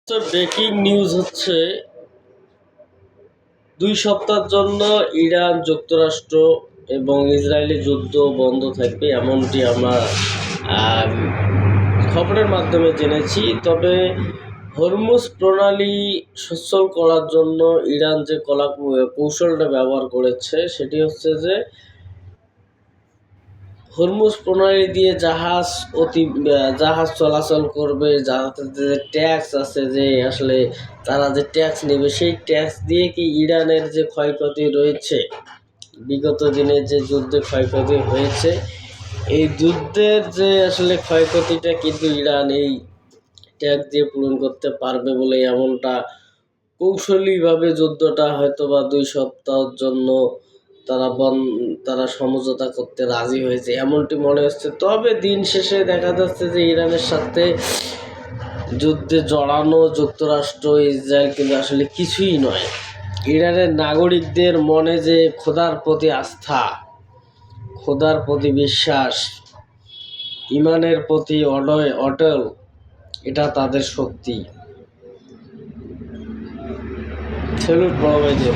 Breaking news হচ্ছে 2 সপ্তাহের জন্য ইরান, যুক্তরাষ্ট্র এবং ইসরায়েলি যুদ্ধ বন্ধ থাকবে, এমনটি আমরা খবরের মাধ্যমে জেনেছি। তবে হরমুজ প্রণালী সচল করার জন্য ইরান যে কৌশলটা ব্যবহার করেছে সেটি হচ্ছে যে হরমুজ প্রণালী দিয়ে জাহাজ চলাচল করবে, জাহাজের যে ট্যাক্স আছে, যে আসলে তারা যে ট্যাক্স নেবে সেই ট্যাক্স দিয়ে কি ইরানের যে ক্ষয়ক্ষতি রয়েছে, বিগত দিনে যে যুদ্ধে ক্ষয়ক্ষতি হয়েছে, এই যুদ্ধের যে আসলে ক্ষয়ক্ষতিটা কিন্তু ইরান এই ট্যাক্স দিয়ে পূরণ করতে পারবে বলে এমনটা কৌশলীভাবে যুদ্ধটা হয়তো বা 2 সপ্তাহের জন্য তারা সমঝোতা করতে রাজি হয়েছে, এমনটি মনে হচ্ছে। তবে দিন শেষে দেখা যাচ্ছে যে ইরানের সাথে যুদ্ধে জড়ানো যুক্তরাষ্ট্র, ইসরায়েল কিন্তু আসলে কিছুই নয়। ইরানের নাগরিকদের মনে যে খোদার প্রতি আস্থা, খোদার প্রতি বিশ্বাস, ইমানের প্রতি অটল, এটা তাদের শক্তি। সেলুট বড় ভাইদের।